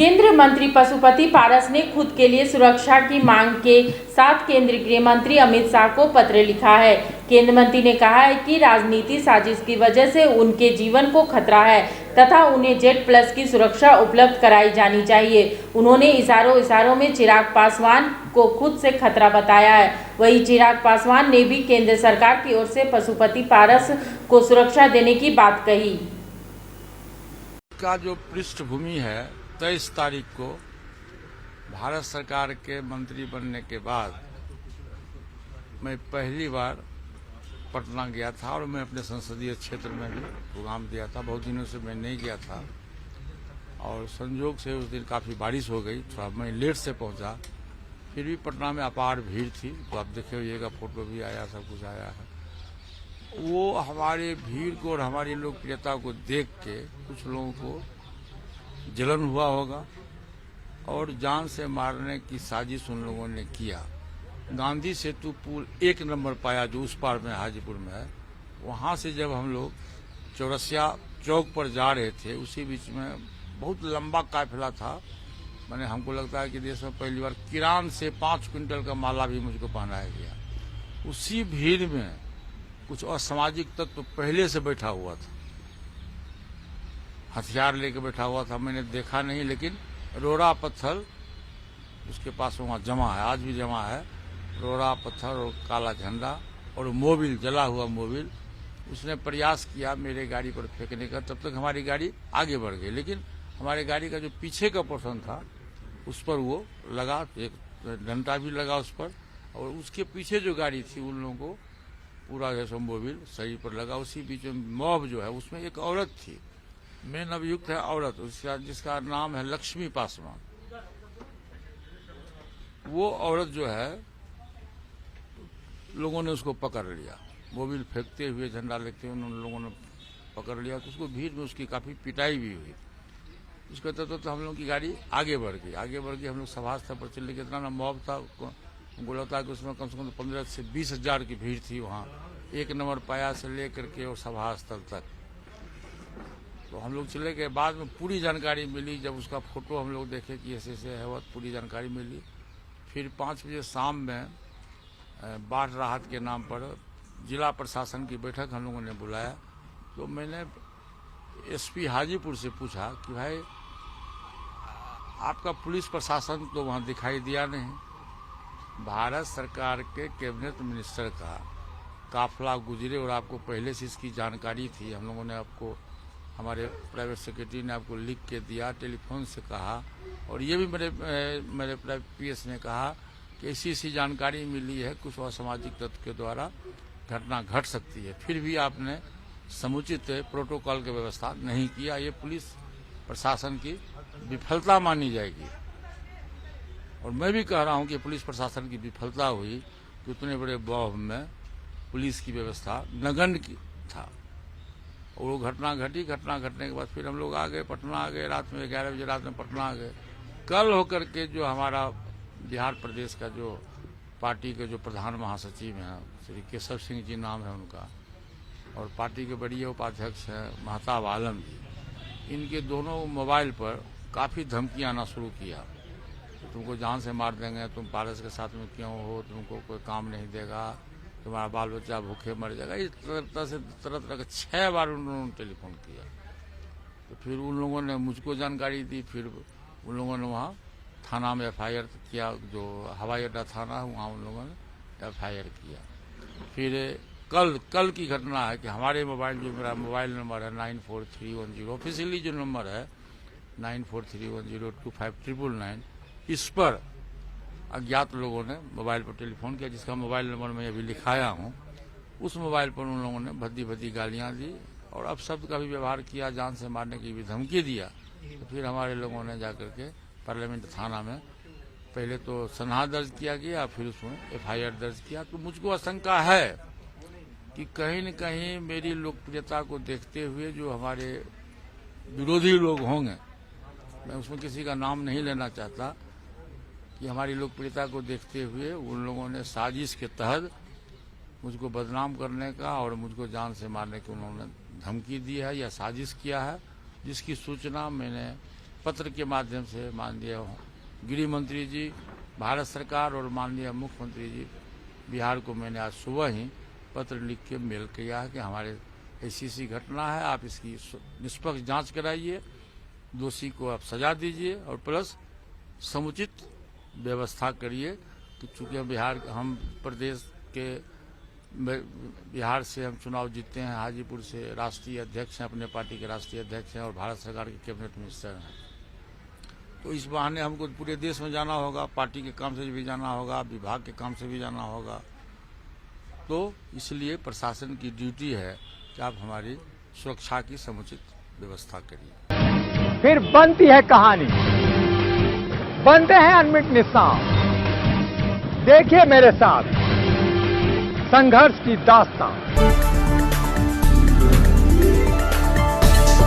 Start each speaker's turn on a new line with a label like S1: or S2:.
S1: केंद्रीय मंत्री पशुपति पारस ने खुद के लिए सुरक्षा की मांग के साथ केंद्रीय गृह मंत्री अमित शाह को पत्र लिखा है। केंद्रीय मंत्री ने कहा है कि राजनीति साजिश की वजह से उनके जीवन को खतरा है तथा उन्हें Z+ की सुरक्षा उपलब्ध कराई जानी चाहिए। उन्होंने इशारों में चिराग पासवान को खुद से खतरा बताया है। वहीं चिराग पासवान ने भी केंद्र सरकार की ओर से पशुपति पारस को सुरक्षा देने की बात कही।
S2: का जो पृष्ठभूमि है, 23 तारीख को भारत सरकार के मंत्री बनने के बाद मैं पहली बार पटना गया था और मैं अपने संसदीय क्षेत्र में भी प्रोग्राम दिया था। बहुत दिनों से मैं नहीं गया था और संयोग से उस दिन काफ़ी बारिश हो गई, थोड़ा मैं लेट से पहुंचा। फिर भी पटना में अपार भीड़ थी, तो आप देखे होइएगा, फोटो भी आया, सब कुछ आया है। वो हमारे भीड़ को और हमारी लोकप्रियता को देख के कुछ लोगों को जलन हुआ होगा और जान से मारने की साजिश उन लोगों ने किया। गांधी सेतु पुल 1 नंबर पाया जो उस पार में हाजीपुर में है, वहां से जब हम लोग चौरसिया चौक पर जा रहे थे, उसी बीच में बहुत लंबा काफिला था। मैंने हमको लगता है कि देश में पहली बार किरान से 5 क्विंटल का माला भी मुझको पहनाया गया। उसी भीड़ में कुछ असामाजिक तत्व पहले से बैठा हुआ था, हथियार लेकर बैठा हुआ था। मैंने देखा नहीं, लेकिन रोड़ा पत्थर उसके पास वहाँ जमा है, आज भी जमा है। रोड़ा पत्थर और काला झंडा और मोबिल, जला हुआ मोबिल, उसने प्रयास किया मेरे गाड़ी पर फेंकने का। तब तक हमारी गाड़ी आगे बढ़ गई, लेकिन हमारी गाड़ी का जो पीछे का पोर्शन था उस पर वो लगा, एक डंडा भी लगा उस पर, और उसके पीछे जो गाड़ी थी उन लोगों को पूरा जैसे मोबिल शरीर पर लगा। उसी बीच में मॉब जो है उसमें एक औरत थी, मेन अभियुक्त है औरत, उसका जिसका नाम है लक्ष्मी पासवान। वो औरत जो है, लोगों ने उसको पकड़ लिया, मोबिल फेंकते हुए, झंडा लेते हुए उन लोगों ने पकड़ लिया। तो उसको भीड़ में उसकी काफी पिटाई भी हुई। उसके तो हम लोगों की गाड़ी आगे बढ़ गई, हम लोग सभा स्थल पर चले गए। इतना ना मॉब था, हमको लगता है कि उसमें कम से कम 15 से 20 हजार की भीड़ थी वहाँ, 1 नंबर पाया से लेकर के और सभा स्थल तक। तो हम लोग चले गए। बाद में पूरी जानकारी मिली, जब उसका फोटो हम लोग देखे कि ऐसे है, वह पूरी जानकारी मिली। फिर 5 बजे शाम में बाढ़ राहत के नाम पर जिला प्रशासन की बैठक हम लोगों ने बुलाया। तो मैंने SP हाजीपुर से पूछा कि भाई आपका पुलिस प्रशासन तो वहाँ दिखाई दिया नहीं। भारत सरकार के कैबिनेट मिनिस्टर का काफिला गुजरे और आपको पहले से इसकी जानकारी थी। हम लोगों ने आपको, हमारे प्राइवेट सेक्रेटरी ने आपको लिख के दिया, टेलीफोन से कहा, और ये भी मेरे PS ने कहा कि ऐसी जानकारी मिली है, कुछ असामाजिक तत्व के द्वारा घटना घट सकती है। फिर भी आपने समुचित प्रोटोकॉल की व्यवस्था नहीं किया। ये पुलिस प्रशासन की विफलता मानी जाएगी। और मैं भी कह रहा हूं कि पुलिस प्रशासन की विफलता हुई कि उतने बड़े बौह में पुलिस की व्यवस्था नगण्य था। और वो घटना घटी। घटना घटने के बाद फिर हम लोग आ गए, पटना आ गए। रात में 11 बजे रात में पटना आ गए। कल होकर के जो हमारा बिहार प्रदेश का जो पार्टी के जो प्रधान महासचिव हैं, श्री केशव सिंह जी नाम है उनका, और पार्टी के बड़ी उपाध्यक्ष हैं महताब आलम जी, इनके दोनों मोबाइल पर काफ़ी धमकियाँ आना शुरू किया। तुमको जान से मार देंगे, तुम पारस के साथ में क्यों हो, तुमको कोई काम नहीं देगा, तुम्हारा बाल बच्चा भूखे मर जाएगा। इस तरह का 6 बार उन लोगों ने टेलीफोन किया। तो फिर उन लोगों ने मुझको जानकारी दी। फिर उन लोगों ने वहाँ थाना में FIR किया, जो हवाई अड्डा थाना है वहाँ उन लोगों ने FIR किया। फिर कल की घटना है कि हमारे मोबाइल, जो मेरा मोबाइल नंबर है 943110, ऑफिशियली जो नंबर है 9431025999, इस पर अज्ञात लोगों ने मोबाइल पर टेलीफोन किया, जिसका मोबाइल नंबर मैं अभी लिखाया हूँ। उस मोबाइल पर उन लोगों ने भद्दी गालियाँ दी और अपशब्द का भी व्यवहार किया, जान से मारने की भी धमकी दिया। तो फिर हमारे लोगों ने जाकर के पार्लियामेंट थाना में पहले तो सनहा दर्ज किया गया, फिर उसमें FIR दर्ज किया। तो मुझको आशंका है कि कहीं न कहीं मेरी लोकप्रियता को देखते हुए जो हमारे विरोधी लोग होंगे, मैं उसमें किसी का नाम नहीं लेना चाहता, कि हमारी लोकप्रियता को देखते हुए उन लोगों ने साजिश के तहत मुझको बदनाम करने का और मुझको जान से मारने की उन्होंने धमकी दी है या साजिश किया है, जिसकी सूचना मैंने पत्र के माध्यम से माननीय गृह मंत्री जी, भारत सरकार और माननीय मुख्यमंत्री जी बिहार को मैंने आज सुबह ही पत्र लिख के मेल किया है कि हमारे ऐसी घटना है, आप इसकी निष्पक्ष जांच कराइए, दोषी को आप सजा दीजिए और प्लस समुचित व्यवस्था करिए कि चूंकि हम प्रदेश के बिहार से हम चुनाव जीतते हैं, हाजीपुर से राष्ट्रीय अध्यक्ष हैं, अपने पार्टी के राष्ट्रीय अध्यक्ष हैं और भारत सरकार के कैबिनेट मिनिस्टर हैं। तो इस बहाने हमको पूरे देश में जाना होगा, पार्टी के काम से भी जाना होगा, विभाग के काम से भी जाना होगा। तो इसलिए प्रशासन की ड्यूटी है कि आप हमारी सुरक्षा की समुचित व्यवस्था करिए।
S3: फिर बनती है कहानी, बनते हैं अनमिट निशान। देखिए मेरे साथ संघर्ष की दास्तान।